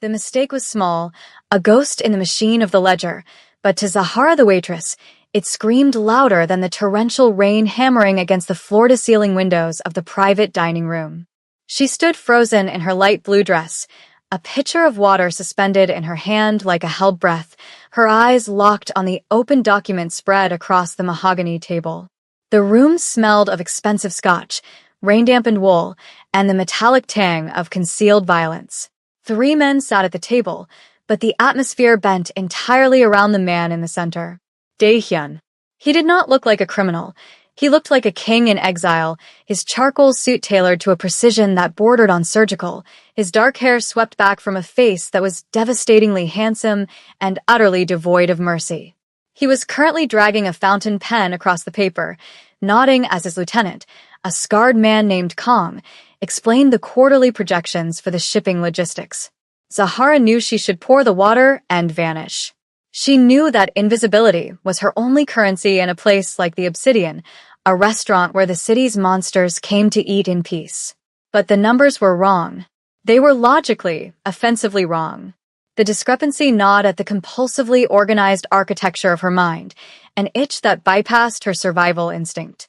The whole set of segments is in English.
The mistake was small, a ghost in the machine of the ledger, but to Zahara the waitress, it screamed louder than the torrential rain hammering against the floor-to-ceiling windows of the private dining room. She stood frozen in her light blue dress, a pitcher of water suspended in her hand like a held breath, her eyes locked on the open document spread across the mahogany table. The room smelled of expensive scotch, rain-dampened wool, and the metallic tang of concealed violence. 3 men sat at the table, but the atmosphere bent entirely around the man in the center. Dae-hyun. He did not look like a criminal. He looked like a king in exile, his charcoal suit tailored to a precision that bordered on surgical, his dark hair swept back from a face that was devastatingly handsome and utterly devoid of mercy. He was currently dragging a fountain pen across the paper, nodding as his lieutenant, a scarred man named Kong, explained the quarterly projections for the shipping logistics. Zahara knew she should pour the water and vanish. She knew that invisibility was her only currency in a place like the Obsidian, a restaurant where the city's monsters came to eat in peace. But the numbers were wrong. They were logically, offensively wrong. The discrepancy gnawed at the compulsively organized architecture of her mind, an itch that bypassed her survival instinct.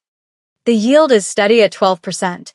The yield is steady at 12%,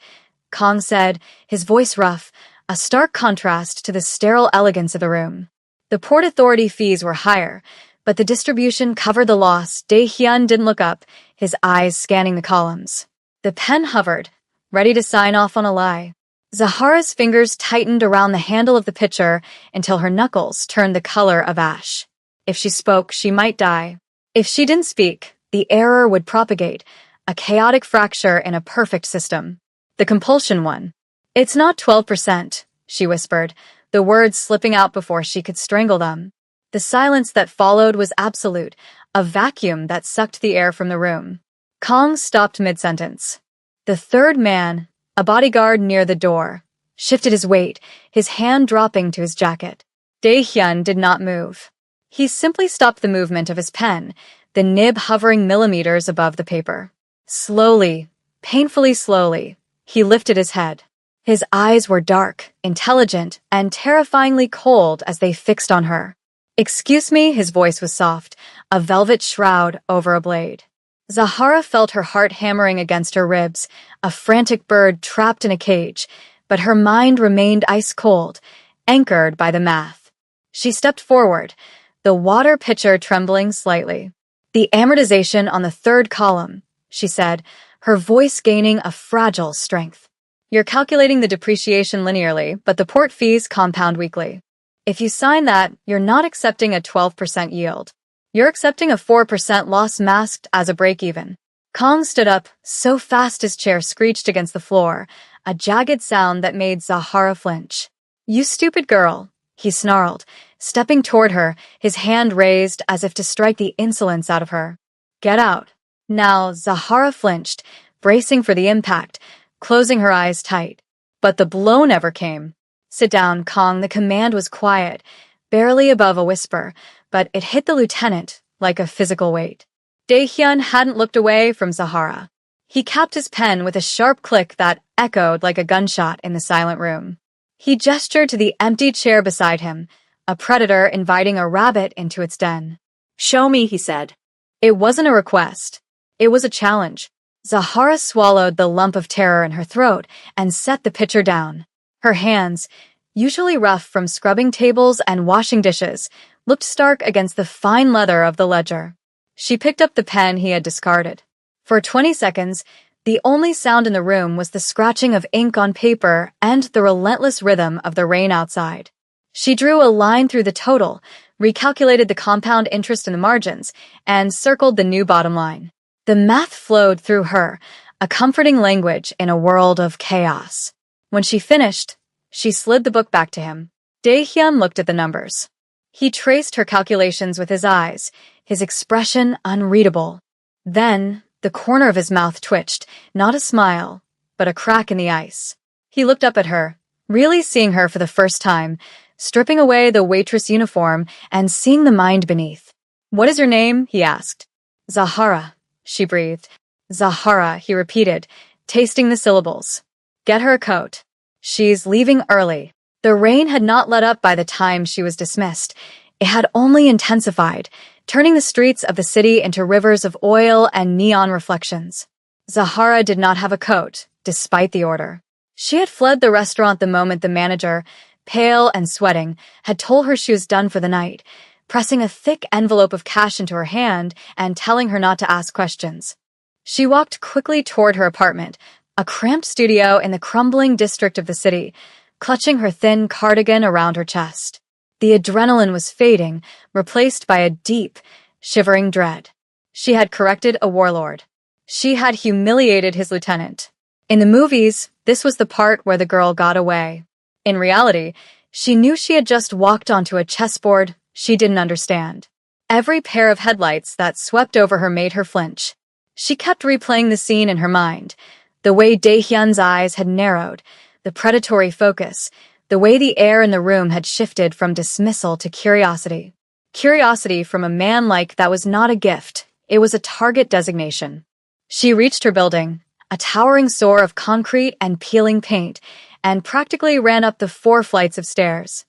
Kong said, his voice rough, a stark contrast to the sterile elegance of the room. The Port Authority fees were higher, but the distribution covered the loss. Dae-hyun didn't look up, his eyes scanning the columns. The pen hovered, ready to sign off on a lie. Zahara's fingers tightened around the handle of the pitcher until her knuckles turned the color of ash. If she spoke, she might die. If she didn't speak, the error would propagate, a chaotic fracture in a perfect system. The compulsion won. "It's not 12%, she whispered, the words slipping out before she could strangle them. The silence that followed was absolute, a vacuum that sucked the air from the room. Kong stopped mid-sentence. The 3rd man, a bodyguard near the door, shifted his weight, his hand dropping to his jacket. Dae-hyun did not move. He simply stopped the movement of his pen, the nib hovering millimeters above the paper. Slowly, painfully slowly, he lifted his head. His eyes were dark, intelligent, and terrifyingly cold as they fixed on her. "Excuse me," his voice was soft, a velvet shroud over a blade. Zahara felt her heart hammering against her ribs, a frantic bird trapped in a cage, but her mind remained ice-cold, anchored by the math. She stepped forward, the water pitcher trembling slightly. "The amortization on the 3rd column," she said, her voice gaining a fragile strength. "You're calculating the depreciation linearly, but the port fees compound weekly. If you sign that, you're not accepting a 12% yield. You're accepting a 4% loss masked as a break-even." Kong stood up, so fast his chair screeched against the floor, a jagged sound that made Zahara flinch. "You stupid girl," he snarled, stepping toward her, his hand raised as if to strike the insolence out of her. "Get out." Now Zahara flinched, bracing for the impact, closing her eyes tight. But the blow never came. "Sit down, Kong." The command was quiet, barely above a whisper, but it hit the lieutenant like a physical weight. Dae-hyun hadn't looked away from Zahara. He capped his pen with a sharp click that echoed like a gunshot in the silent room. He gestured to the empty chair beside him, a predator inviting a rabbit into its den. "Show me," he said. It wasn't a request. It was a challenge. Zahara swallowed the lump of terror in her throat and set the pitcher down. Her hands, usually rough from scrubbing tables and washing dishes, looked stark against the fine leather of the ledger. She picked up the pen he had discarded. For 20 seconds, the only sound in the room was the scratching of ink on paper and the relentless rhythm of the rain outside. She drew a line through the total, recalculated the compound interest in the margins, and circled the new bottom line. The math flowed through her, a comforting language in a world of chaos. When she finished, she slid the book back to him. Dae-hyun looked at the numbers. He traced her calculations with his eyes, his expression unreadable. Then, the corner of his mouth twitched, not a smile, but a crack in the ice. He looked up at her, really seeing her for the first time, stripping away the waitress uniform and seeing the mind beneath. "What is your name?" he asked. "Zahara," she breathed. "Zahara," he repeated, tasting the syllables. "Get her a coat. She's leaving early." The rain had not let up by the time she was dismissed. It had only intensified, turning the streets of the city into rivers of oil and neon reflections. Zahara did not have a coat, despite the order. She had fled the restaurant the moment the manager, pale and sweating, had told her she was done for the night, pressing a thick envelope of cash into her hand and telling her not to ask questions. She walked quickly toward her apartment, a cramped studio in the crumbling district of the city, clutching her thin cardigan around her chest. The adrenaline was fading, replaced by a deep, shivering dread. She had corrected a warlord. She had humiliated his lieutenant. In the movies, this was the part where the girl got away. In reality, she knew she had just walked onto a chessboard she didn't understand. Every pair of headlights that swept over her made her flinch. She kept replaying the scene in her mind, the way Daehyun's eyes had narrowed, the predatory focus, the way the air in the room had shifted from dismissal to curiosity. Curiosity from a man like that was not a gift, it was a target designation. She reached her building, a towering soar of concrete and peeling paint, and practically ran up the 4 flights of stairs.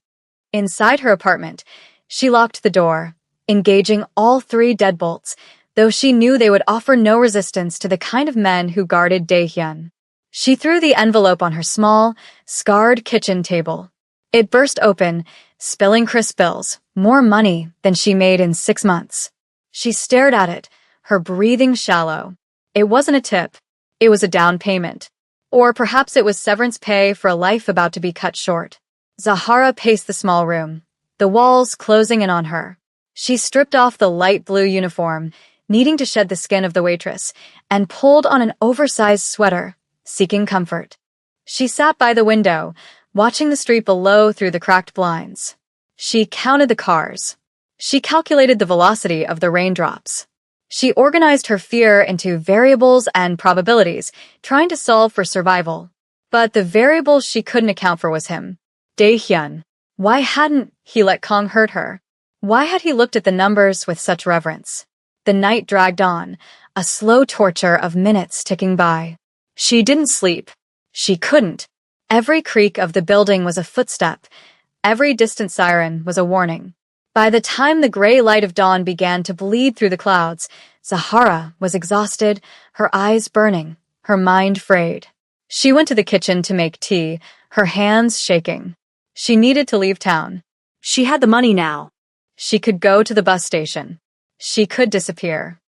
Inside her apartment, she locked the door, engaging all 3 deadbolts, though she knew they would offer no resistance to the kind of men who guarded Daehyun. She threw the envelope on her small, scarred kitchen table. It burst open, spilling crisp bills, more money than she made in 6 months. She stared at it, her breathing shallow. It wasn't a tip. It was a down payment. Or perhaps it was severance pay for a life about to be cut short. Zahara paced the small room, the walls closing in on her. She stripped off the light blue uniform, needing to shed the skin of the waitress, and pulled on an oversized sweater, seeking comfort. She sat by the window, watching the street below through the cracked blinds. She counted the cars. She calculated the velocity of the raindrops. She organized her fear into variables and probabilities, trying to solve for survival. But the variable she couldn't account for was him. Daehyun. Why hadn't he let Kong hurt her? Why had he looked at the numbers with such reverence? The night dragged on, a slow torture of minutes ticking by. She didn't sleep. She couldn't. Every creak of the building was a footstep. Every distant siren was a warning. By the time the gray light of dawn began to bleed through the clouds, Zahara was exhausted, her eyes burning, her mind frayed. She went to the kitchen to make tea, her hands shaking. She needed to leave town. She had the money now. She could go to the bus station. She could disappear.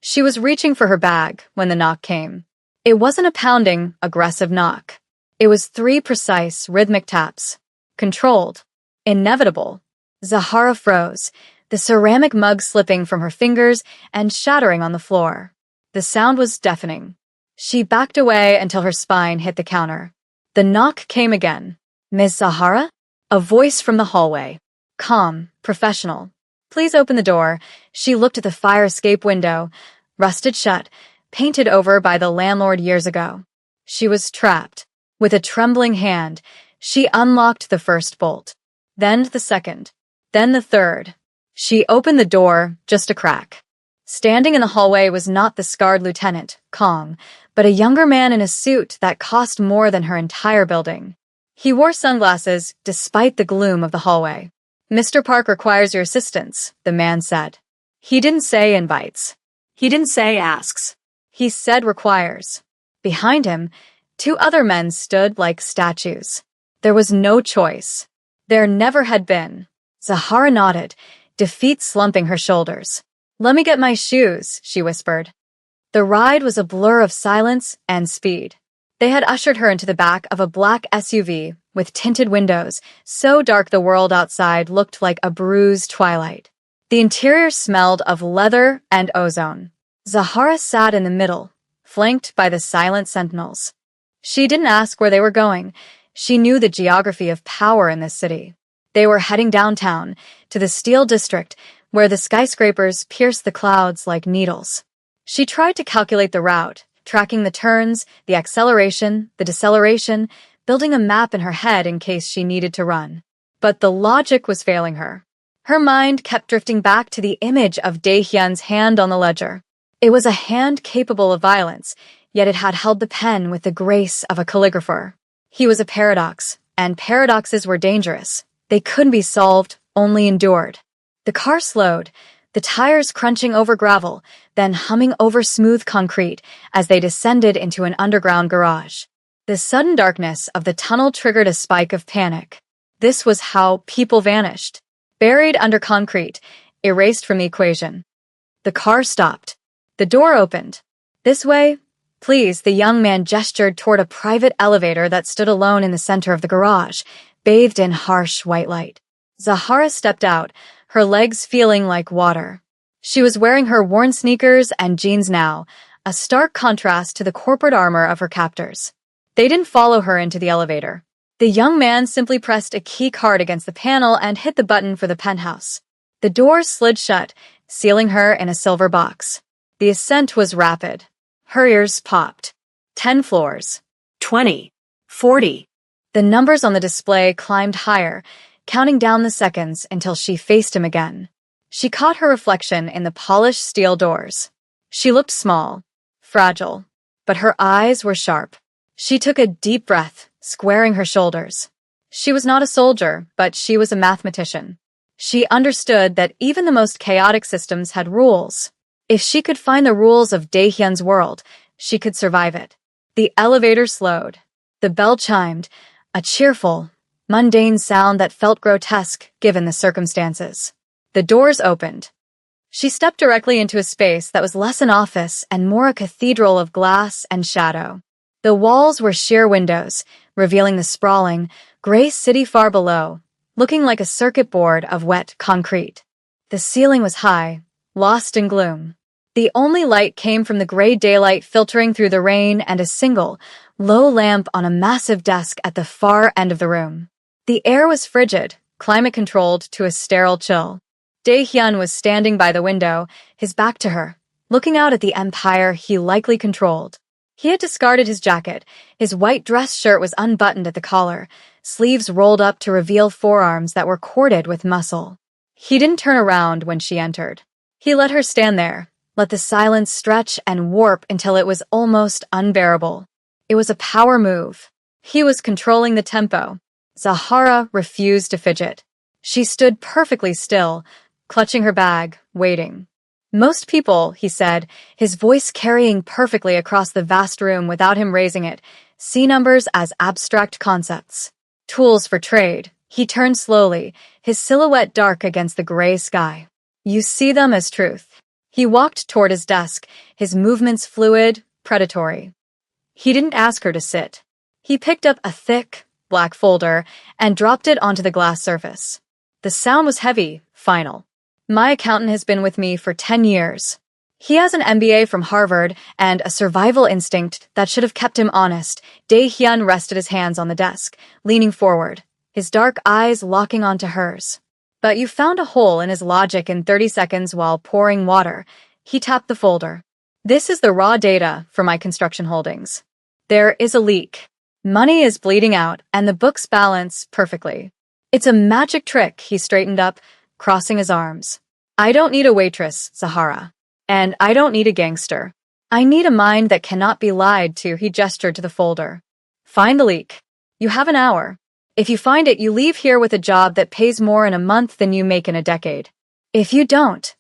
She was reaching for her bag when the knock came. It wasn't a pounding, aggressive knock. It was 3 precise, rhythmic taps. Controlled. Inevitable. Zahara froze, the ceramic mug slipping from her fingers and shattering on the floor. The sound was deafening. She backed away until her spine hit the counter. The knock came again. "Miss Zahara?" A voice from the hallway. Calm, professional. "Please open the door." She looked at the fire escape window, rusted shut, painted over by the landlord years ago. She was trapped. With a trembling hand, she unlocked the first bolt. Then the second. Then the third. She opened the door, just a crack. Standing in the hallway was not the scarred lieutenant, Kong, but a younger man in a suit that cost more than her entire building. He wore sunglasses, despite the gloom of the hallway. "Mr. Park requires your assistance," the man said. He didn't say invites. He didn't say asks. He said requires. Behind him, 2 other men stood like statues. There was no choice. There never had been. Zahara nodded, defeat slumping her shoulders. "Let me get my shoes," she whispered. The ride was a blur of silence and speed. They had ushered her into the back of a black SUV with tinted windows, so dark the world outside looked like a bruised twilight. The interior smelled of leather and ozone. Zahara sat in the middle, flanked by the silent sentinels. She didn't ask where they were going. She knew the geography of power in this city. They were heading downtown, to the Steel District, where the skyscrapers pierced the clouds like needles. She tried to calculate the route, tracking the turns, the acceleration, the deceleration, building a map in her head in case she needed to run. But the logic was failing her. Her mind kept drifting back to the image of Daehyun's hand on the ledger. It was a hand capable of violence, yet it had held the pen with the grace of a calligrapher. He was a paradox, and paradoxes were dangerous. They couldn't be solved, only endured. The car slowed, the tires crunching over gravel, then humming over smooth concrete as they descended into an underground garage. The sudden darkness of the tunnel triggered a spike of panic. This was how people vanished. Buried under concrete, erased from the equation. The car stopped. The door opened. "This way, please," the young man gestured toward a private elevator that stood alone in the center of the garage, bathed in harsh white light. Zahara stepped out, her legs feeling like water. She was wearing her worn sneakers and jeans now, a stark contrast to the corporate armor of her captors. They didn't follow her into the elevator. The young man simply pressed a key card against the panel and hit the button for the penthouse. The door slid shut, sealing her in a silver box. The ascent was rapid. Her ears popped. 10 floors. 20. 40. The numbers on the display climbed higher, counting down the seconds until she faced him again. She caught her reflection in the polished steel doors. She looked small, fragile, but her eyes were sharp. She took a deep breath, squaring her shoulders. She was not a soldier, but she was a mathematician. She understood that even the most chaotic systems had rules. If she could find the rules of Daehyun's world, she could survive it. The elevator slowed. The bell chimed, a cheerful, mundane sound that felt grotesque given the circumstances. The doors opened. She stepped directly into a space that was less an office and more a cathedral of glass and shadow. The walls were sheer windows, revealing the sprawling, gray city far below, looking like a circuit board of wet concrete. The ceiling was high, lost in gloom. The only light came from the gray daylight filtering through the rain and a single, low lamp on a massive desk at the far end of the room. The air was frigid, climate-controlled to a sterile chill. Daehyun was standing by the window, his back to her, looking out at the empire he likely controlled. He had discarded his jacket. His white dress shirt was unbuttoned at the collar, sleeves rolled up to reveal forearms that were corded with muscle. He didn't turn around when she entered. He let her stand there, let the silence stretch and warp until it was almost unbearable. It was a power move. He was controlling the tempo. Zahara refused to fidget. She stood perfectly still, clutching her bag, waiting. "Most people," he said, his voice carrying perfectly across the vast room without him raising it, "see numbers as abstract concepts. Tools for trade." He turned slowly, his silhouette dark against the gray sky. "You see them as truth." He walked toward his desk, his movements fluid, predatory. He didn't ask her to sit. He picked up a thick, black folder and dropped it onto the glass surface. The sound was heavy, final. "My accountant has been with me for 10 years. He has an MBA from Harvard and a survival instinct that should have kept him honest." Daehyun rested his hands on the desk, leaning forward, his dark eyes locking onto hers. "But you found a hole in his logic in 30 seconds while pouring water." He tapped the folder. "This is the raw data for my construction holdings. There is a leak. Money is bleeding out, and the books balance perfectly. It's a magic trick." He straightened up, crossing his arms. "I don't need a waitress, Zahara. And I don't need a gangster. I need a mind that cannot be lied to." He gestured to the folder. "Find the leak. You have an hour. If you find it, you leave here with a job that pays more in a month than you make in a decade. If you don't..."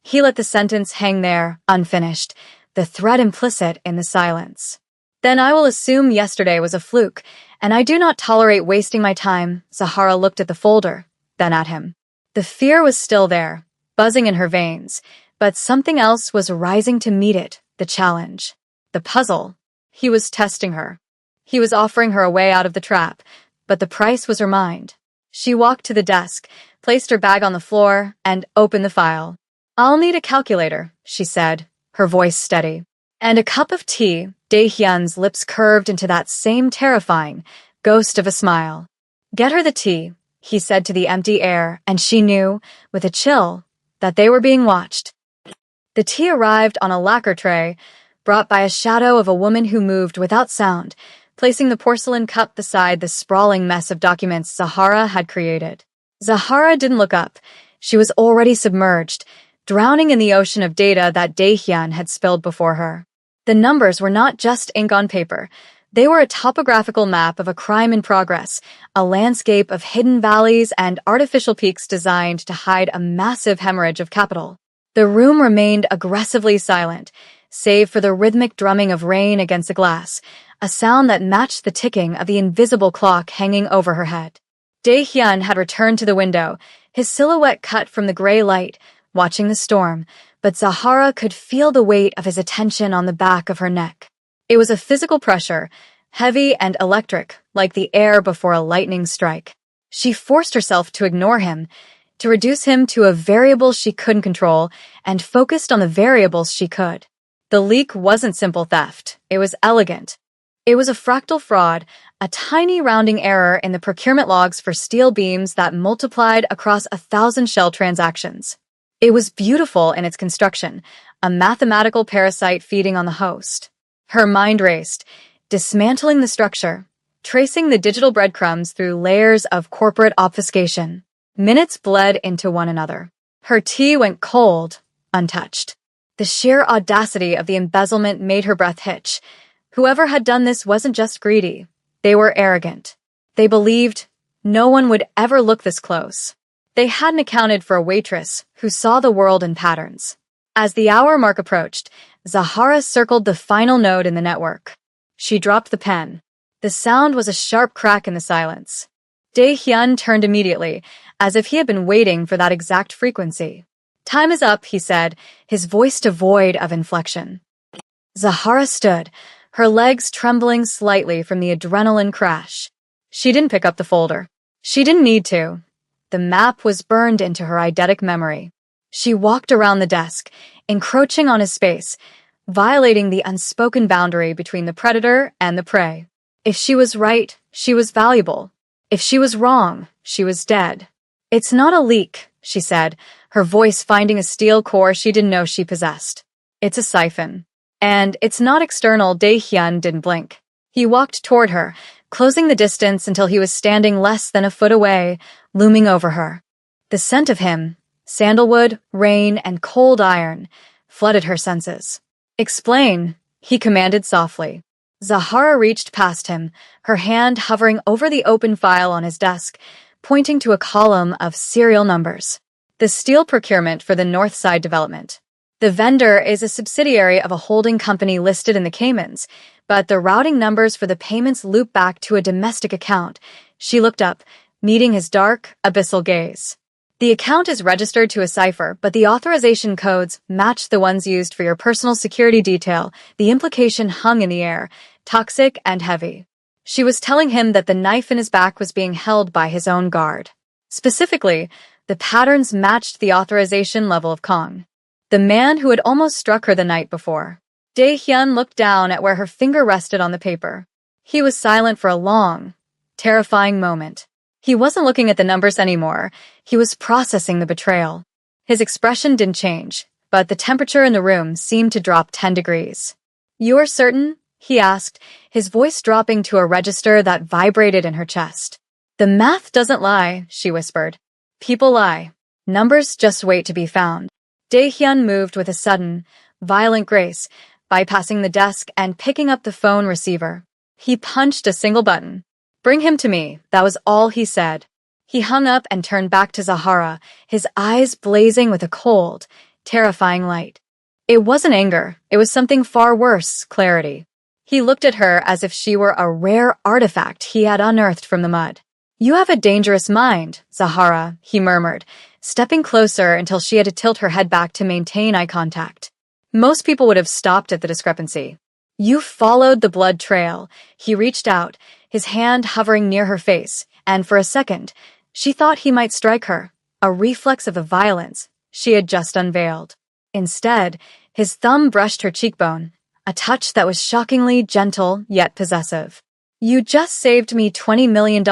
He let the sentence hang there, unfinished, the threat implicit in the silence. "Then I will assume yesterday was a fluke, and I do not tolerate wasting my time." Zahara looked at the folder, then at him. The fear was still there, buzzing in her veins, but something else was rising to meet it, the challenge, the puzzle. He was testing her. He was offering her a way out of the trap, but the price was her mind. She walked to the desk, placed her bag on the floor, and opened the file. "I'll need a calculator," she said, her voice steady. "And a cup of tea." Daehyun's lips curved into that same terrifying ghost of a smile. "Get her the tea," he said to the empty air, and she knew, with a chill, that they were being watched. The tea arrived on a lacquer tray, brought by a shadow of a woman who moved without sound, placing the porcelain cup beside the sprawling mess of documents Zahara had created. Zahara didn't look up. She was already submerged, drowning in the ocean of data that Daehyun had spilled before her. The numbers were not just ink on paper. They were a topographical map of a crime in progress, a landscape of hidden valleys and artificial peaks designed to hide a massive hemorrhage of capital. The room remained aggressively silent, save for the rhythmic drumming of rain against the glass, a sound that matched the ticking of the invisible clock hanging over her head. Dae-hyun had returned to the window, his silhouette cut from the gray light, watching the storm, but Zahara could feel the weight of his attention on the back of her neck. It was a physical pressure, heavy and electric, like the air before a lightning strike. She forced herself to ignore him, to reduce him to a variable she couldn't control, and focused on the variables she could. The leak wasn't simple theft, it was elegant. It was a fractal fraud, a tiny rounding error in the procurement logs for steel beams that multiplied across 1,000 shell transactions. It was beautiful in its construction, a mathematical parasite feeding on the host. Her mind raced, dismantling the structure, tracing the digital breadcrumbs through layers of corporate obfuscation. Minutes bled into one another. Her tea went cold, untouched. The sheer audacity of the embezzlement made her breath hitch. Whoever had done this wasn't just greedy. They were arrogant. They believed no one would ever look this close. They hadn't accounted for a waitress who saw the world in patterns. As the hour mark approached, Zahara circled the final node in the network. She dropped the pen. The sound was a sharp crack in the silence. Dae-hyun turned immediately, as if he had been waiting for that exact frequency. "Time is up," he said, his voice devoid of inflection. Zahara stood, her legs trembling slightly from the adrenaline crash. She didn't pick up the folder. She didn't need to. The map was burned into her eidetic memory. She walked around the desk, encroaching on his space, violating the unspoken boundary between the predator and the prey. If she was right, she was valuable. If she was wrong, she was dead. "It's not a leak," she said, her voice finding a steel core she didn't know she possessed. "It's a siphon. And it's not external." Dae-hyun didn't blink. He walked toward her, closing the distance until he was standing less than a foot away, looming over her. The scent of him, sandalwood, rain, and cold iron, flooded her senses. "Explain," he commanded softly. Zahara reached past him, her hand hovering over the open file on his desk, pointing to a column of serial numbers. "The steel procurement for the North Side development. The vendor is a subsidiary of a holding company listed in the Caymans, but the routing numbers for the payments loop back to a domestic account." She looked up, meeting his dark, abyssal gaze. "The account is registered to a cipher, but the authorization codes match the ones used for your personal security detail." The implication hung in the air, toxic and heavy. She was telling him that the knife in his back was being held by his own guard. Specifically, the patterns matched the authorization level of Kong, the man who had almost struck her the night before. Dae-hyun looked down at where her finger rested on the paper. He was silent for a long, terrifying moment. He wasn't looking at the numbers anymore. He was processing the betrayal. His expression didn't change, but the temperature in the room seemed to drop 10 degrees. "You're certain?" he asked, his voice dropping to a register that vibrated in her chest. "The math doesn't lie," she whispered. "People lie. Numbers just wait to be found." Dae-hyun moved with a sudden, violent grace, bypassing the desk and picking up the phone receiver. He punched a single button. "Bring him to me," that was all he said. He hung up and turned back to Zahara, his eyes blazing with a cold, terrifying light. It wasn't anger, it was something far worse, clarity. He looked at her as if she were a rare artifact he had unearthed from the mud. "You have a dangerous mind, Zahara," he murmured, stepping closer until she had to tilt her head back to maintain eye contact. Most people would have stopped at the discrepancy. "You followed the blood trail." He reached out, his hand hovering near her face, and for a second, she thought he might strike her, a reflex of the violence she had just unveiled. Instead, his thumb brushed her cheekbone, a touch that was shockingly gentle yet possessive. "You just saved me $20 million,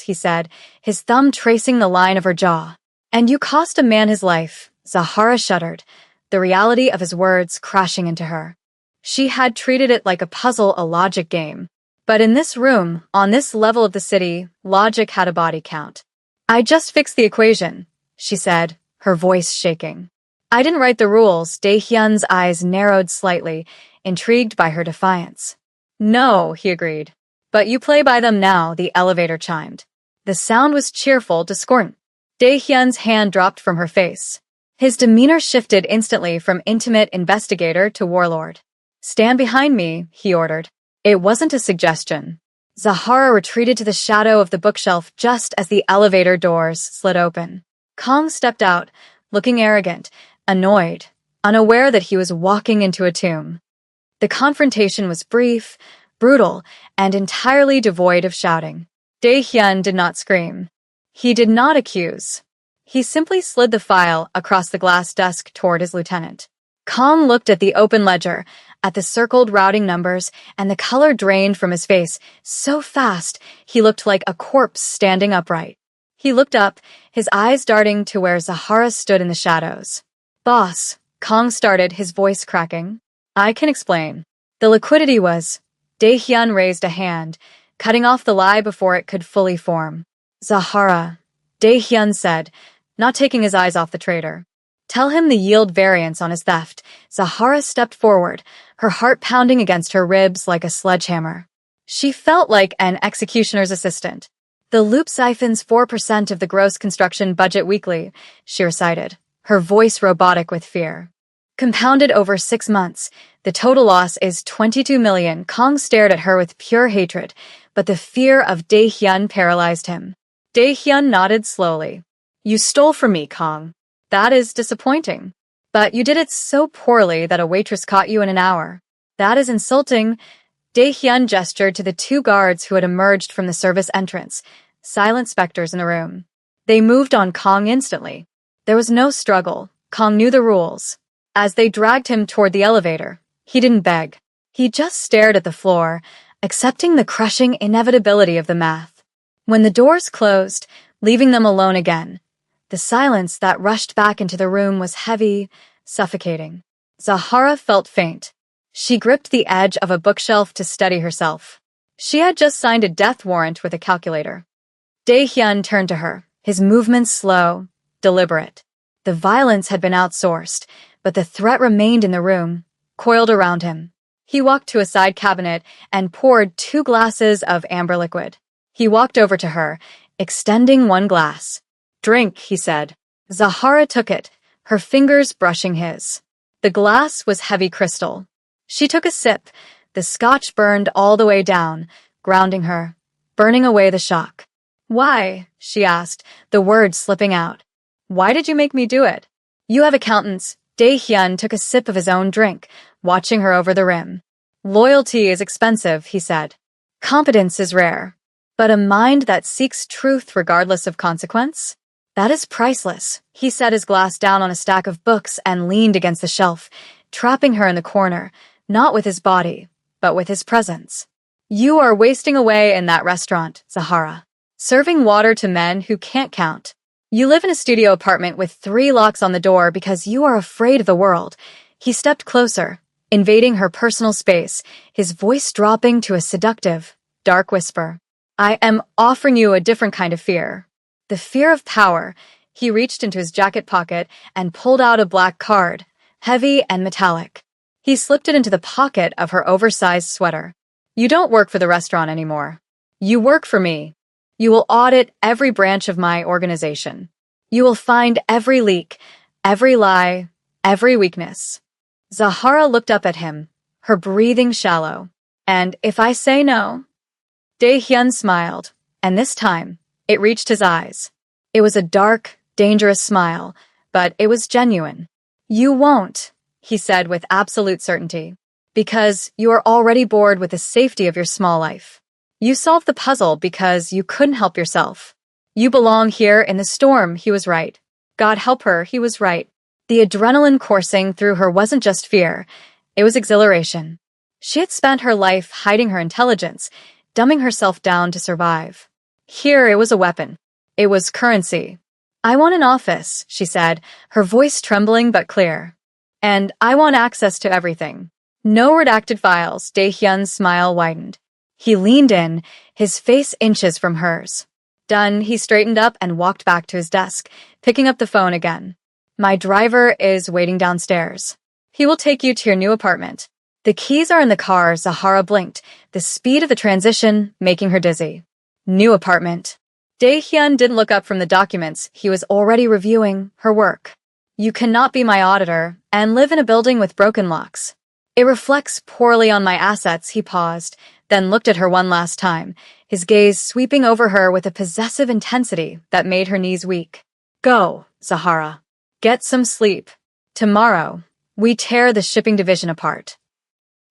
he said, his thumb tracing the line of her jaw. "And you cost a man his life." Zahara shuddered, the reality of his words crashing into her. She had treated it like a puzzle, a logic game. But in this room, on this level of the city, logic had a body count. "I just fixed the equation," she said, her voice shaking. "I didn't write the rules." Dae-hyun's eyes narrowed slightly, intrigued by her defiance. No, he agreed. But you play by them now, the elevator chimed. The sound was cheerful, discordant. Dae-hyun's hand dropped from her face. His demeanor shifted instantly from intimate investigator to warlord. Stand behind me, he ordered. It wasn't a suggestion. Zahara retreated to the shadow of the bookshelf just as the elevator doors slid open. Kong stepped out, looking arrogant, annoyed, unaware that he was walking into a tomb. The confrontation was brief, brutal, and entirely devoid of shouting. Dae-hyun did not scream. He did not accuse. He simply slid the file across the glass desk toward his lieutenant. Kong looked at the open ledger, at the circled routing numbers, and the color drained from his face so fast he looked like a corpse standing upright. He looked up, his eyes darting to where Zahara stood in the shadows. Boss, Kong started, his voice cracking. I can explain. The liquidity was... Dae-hyun raised a hand, cutting off the lie before it could fully form. Zahara, Dae-hyun said, not taking his eyes off the traitor. Tell him the yield variance on his theft. Zahara stepped forward, her heart pounding against her ribs like a sledgehammer. She felt like an executioner's assistant. The loop siphons 4% of the gross construction budget weekly, she recited, her voice robotic with fear. Compounded over 6 months, the total loss is 22 million. Kong stared at her with pure hatred, but the fear of Dae-hyun paralyzed him. Dae-hyun nodded slowly. You stole from me, Kong. That is disappointing. But you did it so poorly that a waitress caught you in an hour. That is insulting. Dae-hyun gestured to the 2 guards who had emerged from the service entrance, silent specters in the room. They moved on Kong instantly. There was no struggle. Kong knew the rules. As they dragged him toward the elevator, he didn't beg. He just stared at the floor, accepting the crushing inevitability of the math. When the doors closed, leaving them alone again, the silence that rushed back into the room was heavy, suffocating. Zahara felt faint. She gripped the edge of a bookshelf to steady herself. She had just signed a death warrant with a calculator. Dae-hyun turned to her, his movements slow, deliberate. The violence had been outsourced, but the threat remained in the room, coiled around him. He walked to a side cabinet and poured 2 glasses of amber liquid. He walked over to her, extending 1 glass. Drink, he said. Zahara took it, her fingers brushing his. The glass was heavy crystal. She took a sip. The scotch burned all the way down, grounding her, burning away the shock. Why? She asked, the words slipping out. Why did you make me do it? You have accountants. Dae-hyun took a sip of his own drink, watching her over the rim. Loyalty is expensive, he said. Competence is rare. But a mind that seeks truth regardless of consequence? That is priceless. He set his glass down on a stack of books and leaned against the shelf, trapping her in the corner, not with his body, but with his presence. You are wasting away in that restaurant, Zahara. Serving water to men who can't count. You live in a studio apartment with 3 locks on the door because you are afraid of the world. He stepped closer, invading her personal space, his voice dropping to a seductive, dark whisper. I am offering you a different kind of fear. The fear of power. He reached into his jacket pocket and pulled out a black card, heavy and metallic. He slipped it into the pocket of her oversized sweater. You don't work for the restaurant anymore. You work for me. You will audit every branch of my organization. You will find every leak, every lie, every weakness. Zahara looked up at him, her breathing shallow. And if I say no? Dae-hyun smiled, and this time, it reached his eyes. It was a dark, dangerous smile, but it was genuine. You won't, he said with absolute certainty, because you are already bored with the safety of your small life. You solved the puzzle because you couldn't help yourself. You belong here in the storm, he was right. God help her, he was right. The adrenaline coursing through her wasn't just fear, it was exhilaration. She had spent her life hiding her intelligence, dumbing herself down to survive. Here it was a weapon. It was currency. I want an office, she said, her voice trembling but clear. And I want access to everything. No redacted files. Dae-hyun's smile widened. He leaned in, his face inches from hers. Done, he straightened up and walked back to his desk, picking up the phone again. My driver is waiting downstairs. He will take you to your new apartment. The keys are in the car, Zahara blinked, the speed of the transition making her dizzy. New apartment. Dae-hyun didn't look up from the documents. He was already reviewing her work. You cannot be my auditor and live in a building with broken locks. It reflects poorly on my assets, he paused, then looked at her one last time, his gaze sweeping over her with a possessive intensity that made her knees weak. Go, Zahara. Get some sleep. Tomorrow, we tear the shipping division apart.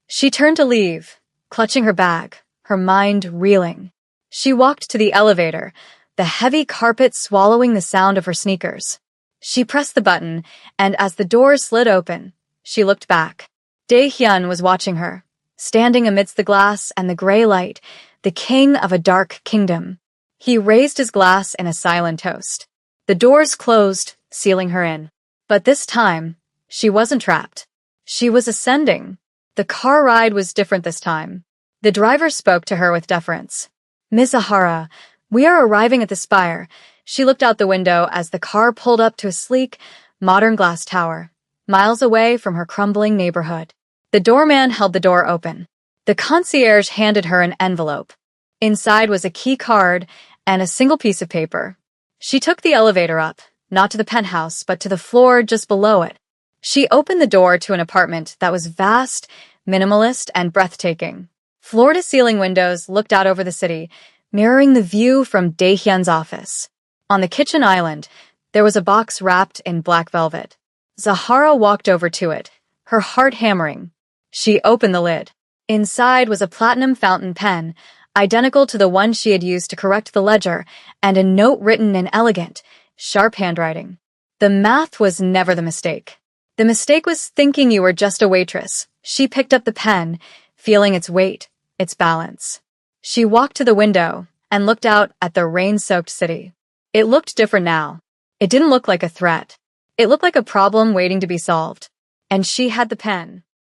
She turned to leave, clutching her bag, her mind reeling. She walked to the elevator, the heavy carpet swallowing the sound of her sneakers. She pressed the button, and as the door slid open, she looked back. Dae-hyun was watching her, standing amidst the glass and the gray light, the king of a dark kingdom. He raised his glass in a silent toast. The doors closed, sealing her in. But this time, she wasn't trapped. She was ascending. The car ride was different this time. The driver spoke to her with deference. Ms. Zahara, we are arriving at the spire. She looked out the window as the car pulled up to a sleek, modern glass tower, miles away from her crumbling neighborhood. The doorman held the door open. The concierge handed her an envelope. Inside was a key card and a single piece of paper. She took the elevator up, not to the penthouse, but to the floor just below it. She opened the door to an apartment that was vast, minimalist, and breathtaking. Floor-to-ceiling windows looked out over the city, mirroring the view from Dae-hyun's office. On the kitchen island, there was a box wrapped in black velvet. Zahara walked over to it, her heart hammering. She opened the lid. Inside was a platinum fountain pen, identical to the one she had used to correct the ledger, and a note written in elegant, sharp handwriting. The math was never the mistake. The mistake was thinking you were just a waitress. She picked up the pen, feeling its weight, its balance. She walked to the window and looked out at the rain-soaked city. It looked different now. It didn't look like a threat. It looked like a problem waiting to be solved. And she had the pen.